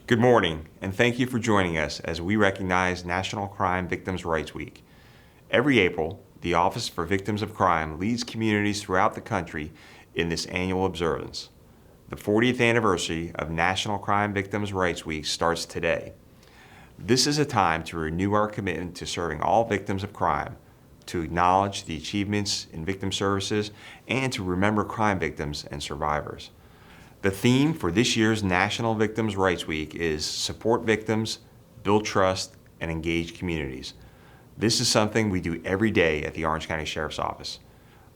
Good morning, and thank you for joining us as we recognize National Crime Victims' Rights Week. Every April, the Office for Victims of Crime leads communities throughout the country in this annual observance. The 40th anniversary of National Crime Victims' Rights Week starts today. This is a time to renew our commitment to serving all victims of crime, to acknowledge the achievements in victim services, and to remember crime victims and survivors. The theme for this year's National Victims' Rights Week is Support Victims, Build Trust, and Engage Communities. This is something we do every day at the Orange County Sheriff's Office.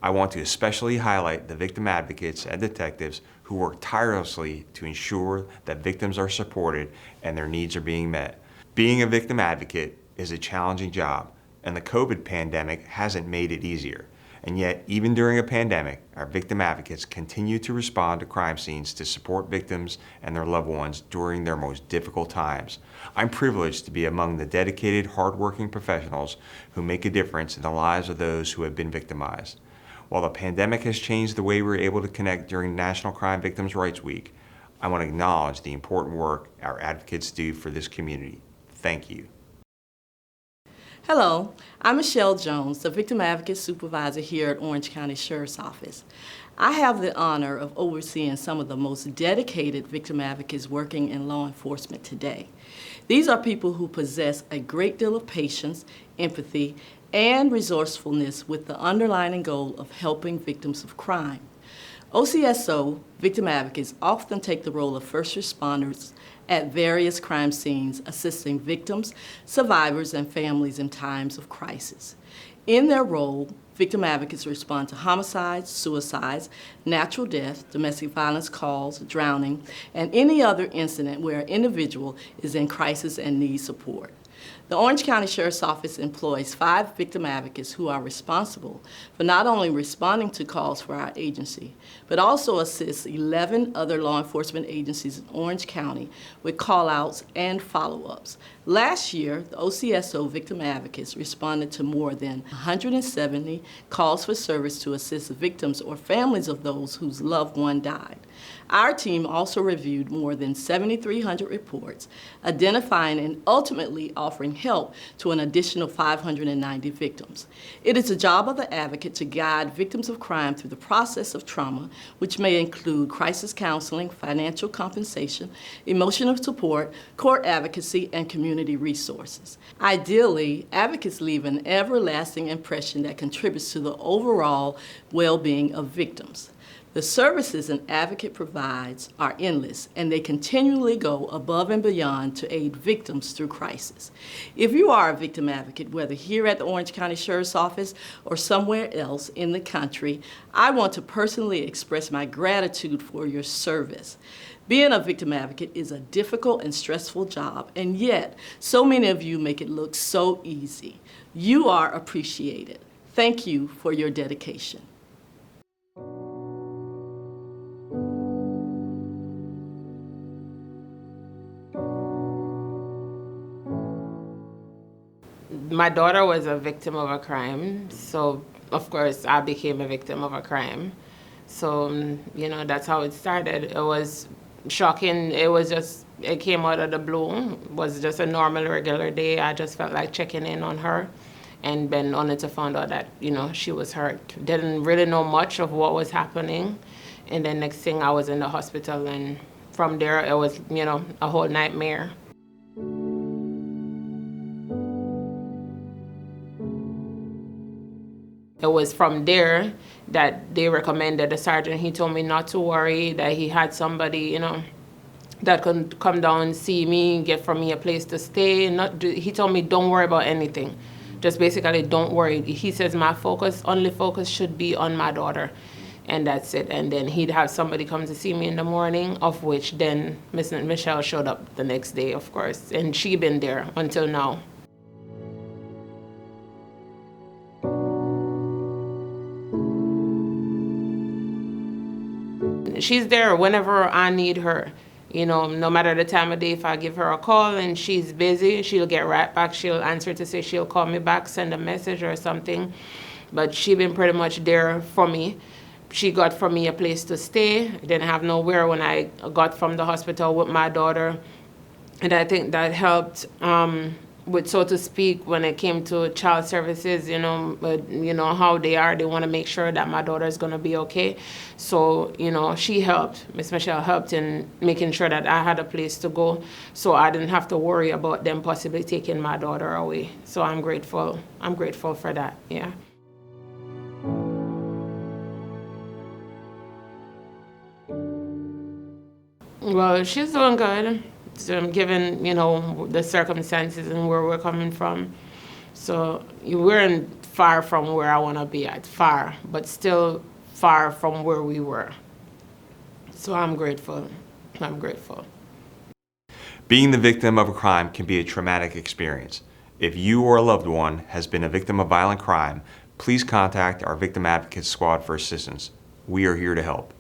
I want to especially highlight the victim advocates and detectives who work tirelessly to ensure that victims are supported and their needs are being met. Being a victim advocate is a challenging job, and the COVID pandemic hasn't made it easier. And yet, even during a pandemic, our victim advocates continue to respond to crime scenes to support victims and their loved ones during their most difficult times. I'm privileged to be among the dedicated, hardworking professionals who make a difference in the lives of those who have been victimized. While the pandemic has changed the way we're able to connect during National Crime Victims' Rights Week, I want to acknowledge the important work our advocates do for this community. Thank you. Hello, I'm Michelle Jones, the Victim Advocate Supervisor here at Orange County Sheriff's Office. I have the honor of overseeing some of the most dedicated victim advocates working in law enforcement today. These are people who possess a great deal of patience, empathy, and resourcefulness with the underlying goal of helping victims of crime. OCSO victim advocates often take the role of first responders at various crime scenes, assisting victims, survivors, and families in times of crisis. In their role, victim advocates respond to homicides, suicides, natural death, domestic violence calls, drowning, and any other incident where an individual is in crisis and needs support. The Orange County Sheriff's Office employs 5 victim advocates who are responsible for not only responding to calls for our agency, but also assists 11 other law enforcement agencies in Orange County with call-outs and follow-ups. Last year, the OCSO victim advocates responded to more than 170 calls for service to assist victims or families of those whose loved one died. Our team also reviewed more than 7,300 reports, identifying and ultimately offering help to an additional 590 victims. It is the job of the advocate to guide victims of crime through the process of trauma, which may include crisis counseling, financial compensation, emotional support, court advocacy, and community resources. Ideally, advocates leave an everlasting impression that contributes to the overall well-being of victims. The services an advocate provides are endless, and they continually go above and beyond to aid victims through crisis. If you are a victim advocate, whether here at the Orange County Sheriff's Office or somewhere else in the country, I want to personally express my gratitude for your service. Being a victim advocate is a difficult and stressful job, and yet so many of you make it look so easy. You are appreciated. Thank you for your dedication. My daughter was a victim of a crime, so of course I became a victim of a crime. So, that's how it started. It was shocking. It came out of the blue. It was just a normal, regular day. I just felt like checking in on her, and then only to find out that, she was hurt. Didn't really know much of what was happening. And then next thing I was in the hospital, and from there it was, a whole nightmare. It was from there that they recommended the sergeant. He told me not to worry, that he had somebody, that could come down and see me, get for me a place to stay. He told me, don't worry about anything. Just basically don't worry. He says my only focus should be on my daughter. And that's it. And then he'd have somebody come to see me in the morning, of which then Miss Michelle showed up the next day, of course. And she been there until now. She's there whenever I need her. No matter the time of day, if I give her a call and she's busy, she'll get right back. She'll answer to say she'll call me back, send a message or something. But she been pretty much there for me. She got for me a place to stay. I didn't have nowhere when I got from the hospital with my daughter. And I think that helped with, so to speak, when it came to child services, how they are. They want to make sure that my daughter is going to be okay. So, she helped. Miss Michelle helped in making sure that I had a place to go, so I didn't have to worry about them possibly taking my daughter away. So I'm grateful. I'm grateful for that. Yeah. Well, she's doing good. So, given, the circumstances and where we're coming from. So we're far from where I want to be at, far, but still far from where we were. So I'm grateful. I'm grateful. Being the victim of a crime can be a traumatic experience. If you or a loved one has been a victim of violent crime, please contact our Victim Advocate Squad for assistance. We are here to help.